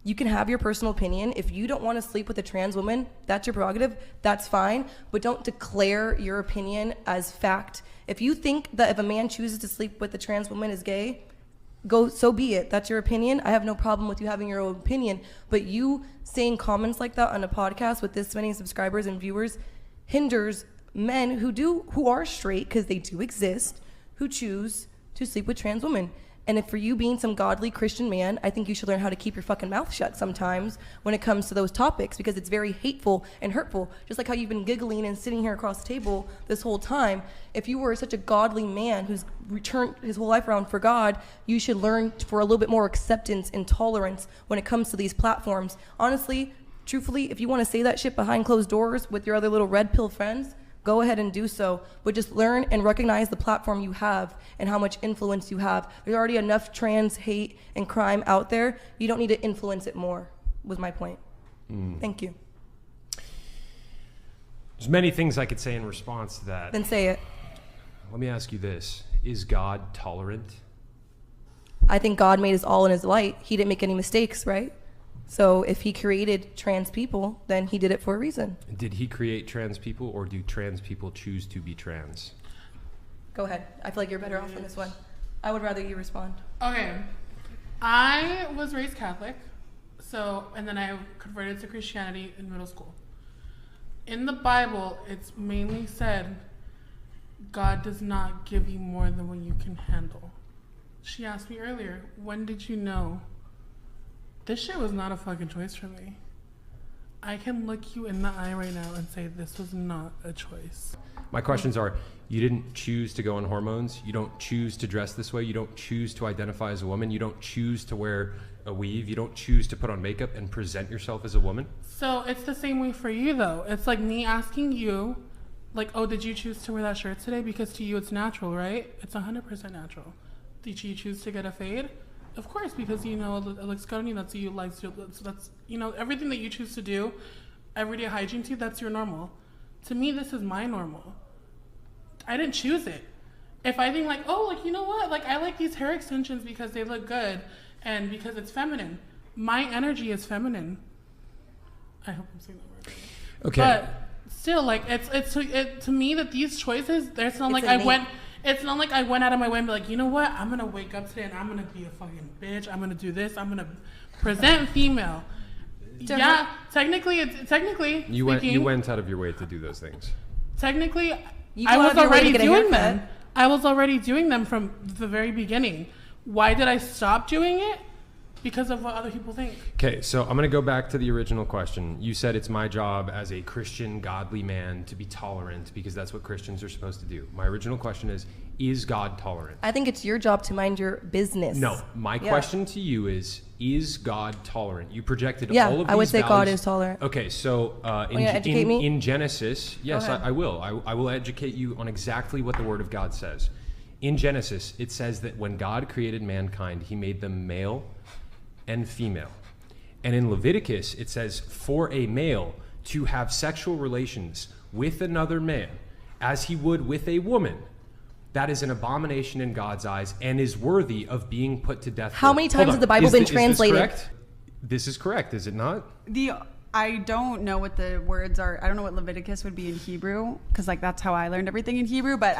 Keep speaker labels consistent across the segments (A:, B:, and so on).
A: You can have your personal opinion. If you don't want to sleep with a trans woman, that's your prerogative. That's fine. But don't declare your opinion as fact. If you think that if a man chooses to sleep with a trans woman is gay, so be it. That's your opinion. I have no problem with you having your own opinion. But you saying comments like that on a podcast with this many subscribers and viewers hinders men who are straight, because they do exist, who choose to sleep with trans women. And if for you being some godly Christian man, I think you should learn how to keep your fucking mouth shut sometimes when it comes to those topics, because it's very hateful and hurtful. Just like how you've been giggling and sitting here across the table this whole time. If you were such a godly man who's turned his whole life around for God, you should learn for a little bit more acceptance and tolerance when it comes to these platforms. Honestly, truthfully, if you want to say that shit behind closed doors with your other little red pill friends, go ahead and do so, but just learn and recognize the platform you have and how much influence you have. There's already enough trans hate and crime out there. You don't need to influence it more, was my point. Thank you.
B: There's many things I could say in response to that.
A: Then say it.
B: Let me ask you this. Is God tolerant?
A: I think God made us all in his light. He didn't make any mistakes, right? So if he created trans people, then he did it for a reason.
B: Did he create trans people, or do trans people choose to be trans?
A: Go ahead. I feel like you're better off on this one. I would rather you respond.
C: Okay. I was raised Catholic, and then I converted to Christianity in middle school. In the Bible, it's mainly said, God does not give you more than what you can handle. She asked me earlier, when did you know? This shit was not a fucking choice for me. I can look you in the eye right now and say this was not a choice.
B: My questions are, you didn't choose to go on hormones. You don't choose to dress this way. You don't choose to identify as a woman. You don't choose to wear a weave. You don't choose to put on makeup and present yourself as a woman.
C: So it's the same way for you, though. It's like me asking you, like, oh, did you choose to wear that shirt today? Because to you it's natural, right? It's 100% natural. Did you choose to get a fade? Of course, because you know it looks good on you. That's you like. That's you know everything that you choose to do, everyday hygiene to you. That's your normal. To me, this is my normal. I didn't choose it. If I think like, oh, like you know what, like I like these hair extensions because they look good and because it's feminine. My energy is feminine. I hope I'm saying that right.
B: Okay.
C: But still, like it's to me that these choices. It's not like It's not like I went out of my way and be like, you know what? I'm going to wake up today and I'm going to be a fucking bitch. I'm going to do this. I'm going to present female. Yeah, technically.
B: You went out of your way to do those things.
C: Technically, I was already doing them. I was already doing them from the very beginning. Why did I stop doing it? Because of what other people think. Okay,
B: so I'm going to go back to the original question. You said it's my job as a Christian, godly man to be tolerant because that's what Christians are supposed to do. My original question is God tolerant?
A: I think it's your job to mind your business.
B: No, my question to you is God tolerant? You projected all of these values.
A: I would say God is tolerant.
B: Okay, so in Genesis, yes, I will. I will educate you on exactly what the Word of God says. In Genesis, it says that when God created mankind, he made them male and female. And in Leviticus, it says for a male to have sexual relations with another man as he would with a woman, that is an abomination in God's eyes and is worthy of being put to death.
A: How many times has the Bible been translated?
B: This is correct, is it not?
D: I don't know what the words are. I don't know what Leviticus would be in Hebrew, because like that's how I learned everything in Hebrew. But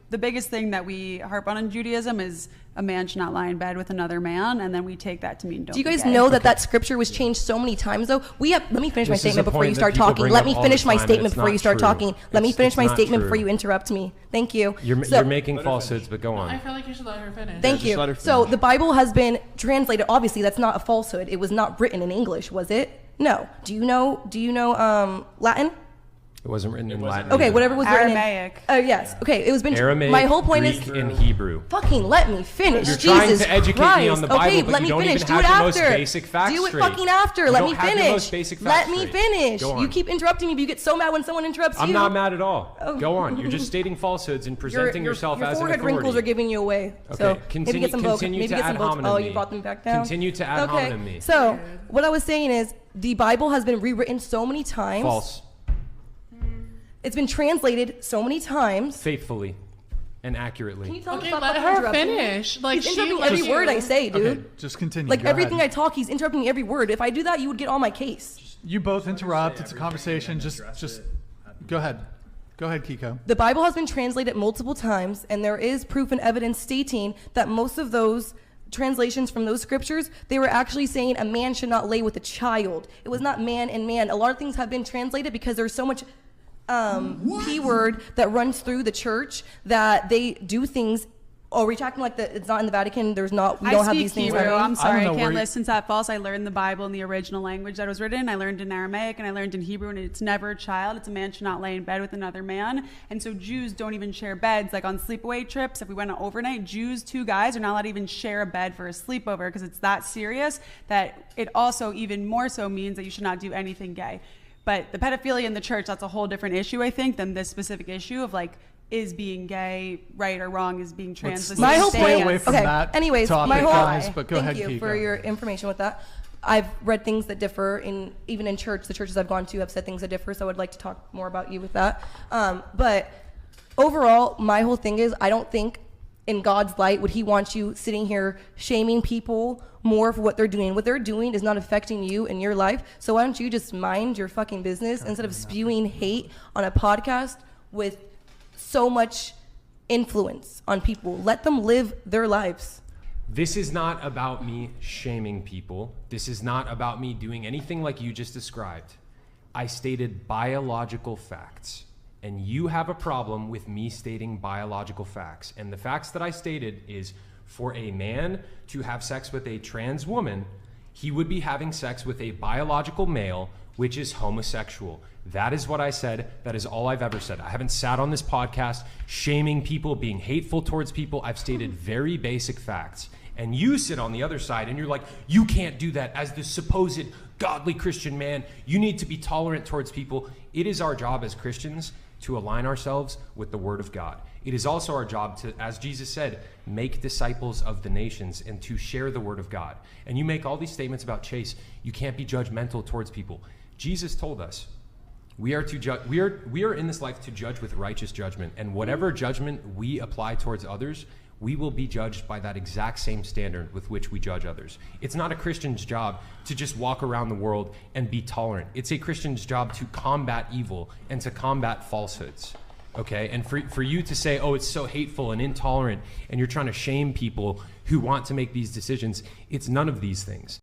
D: the biggest thing that we harp on in Judaism is a man should not lie in bed with another man, and then we take that to mean don't.
A: Do you guys know that scripture was changed so many times though? Let me finish my statement before you start talking. Let me finish my statement before you start talking. Let me finish my statement before you interrupt me. Thank you.
B: You're making falsehoods, but go on.
C: I feel like you should let her finish.
A: Thank you. So the Bible has been translated. Obviously, that's not a falsehood. It was not written in English, was it? No. Do you know Latin?
B: It wasn't written in Latin.
A: Okay, whatever was written in
D: Aramaic.
A: Yes. Okay, it was been
B: Aramaic.
A: My whole point
B: Greek,
A: is
B: and Hebrew.
A: Fucking let me finish.
B: You're
A: Jesus
B: trying to educate
A: Christ.
B: me on the Bible,
A: okay,
B: but
A: let
B: you
A: me
B: don't
A: finish.
B: even
A: Do
B: have
A: it
B: the
A: after.
B: most basic facts
A: Do it
B: straight.
A: fucking after.
B: You
A: let
B: don't
A: me
B: have
A: finish.
B: the most basic facts
A: let me
B: straight.
A: finish.
B: Go on.
A: You keep interrupting me, but you get so mad when someone interrupts you.
B: I'm not mad at all. Go on. You're just stating falsehoods and presenting yourself as an authority.
A: Your forehead wrinkles are giving you away.
B: Okay,
A: So
B: continue,
A: maybe get some
B: continue to ad hominem
A: Oh,
B: me.
A: you brought them back down?
B: Continue to ad hominem me.
A: So what I was saying is the Bible has been rewritten so many times.
B: False.
A: It's been translated so many times.
B: Faithfully. and accurately.
A: Can you tell him
C: Okay,
A: to stop
C: let
A: fucking
C: her
A: interrupting me?
C: finish. Like,
A: He's
C: she
A: interrupting
C: let
A: every
C: you.
A: word I say, dude.
E: Okay, just continue.
A: Like
E: Go
A: everything
E: ahead.
A: I talk, he's interrupting me every word. If I do that, you would get on my case.
E: You both interrupt. It's a conversation. Just go ahead. Go ahead, Kiko.
A: The Bible has been translated multiple times, and there is proof and evidence stating that most of those translations from those scriptures, they were actually saying a man should not lay with a child. It was not man and man. A lot of things have been translated because there's so much P word that runs through the church that they do things. Oh, we're talking like it's not in the Vatican. We don't have these things.
D: Hebrew. I'm sorry, I can't
E: you-
D: listen to that false. I learned the Bible in the original language that it was written. I learned in Aramaic and I learned in Hebrew, and it's never a child. It's a man should not lay in bed with another man. And so Jews don't even share beds. Like on sleepaway trips, if we went on overnight, Jews, 2 guys, are not allowed to even share a bed for a sleepover because it's that serious that it also even more so means that you should not do anything gay. But the pedophilia in the church, that's a whole different issue, I think, than this specific issue of like, is being gay right or wrong? Is being trans?
E: Let's
A: My whole
E: stay
A: point.
E: away from
A: Okay.
E: that
A: Anyways,
E: topic,
A: my whole.
E: guys, but go ahead,
A: Thank you
E: Kiko.
A: for your information with that. I've read things that differ even in church. The churches I've gone to have said things that differ. So I would like to talk more about you with that. But overall, my whole thing is I don't think in God's light would He want you sitting here shaming people more for what they're doing. What they're doing is not affecting you in your life. So why don't you just mind your fucking business instead of spewing hate on a podcast with so much influence on people? Let them live their lives.
B: This is not about me shaming people. This is not about me doing anything like you just described. I stated biological facts, and you have a problem with me stating biological facts. And the facts that I stated is for a man to have sex with a trans woman, he would be having sex with a biological male, which is homosexual. That is what I said. That is all I've ever said. I haven't sat on this podcast shaming people, being hateful towards people. I've stated very basic facts. And you sit on the other side and you're like, you can't do that as the supposed godly Christian man. You need to be tolerant towards people. It is our job as Christians to align ourselves with the Word of God. It is also our job to, as Jesus said, make disciples of the nations and to share the Word of God. And you make all these statements about Chase. You can't be judgmental towards people. Jesus told us we are to judge. We are in this life to judge with righteous judgment, and whatever judgment we apply towards others, we will be judged by that exact same standard with which we judge others. It's not a Christian's job to just walk around the world and be tolerant. It's a Christian's job to combat evil and to combat falsehoods. Okay, and for you to say, oh, it's so hateful and intolerant, and you're trying to shame people who want to make these decisions, it's none of these things.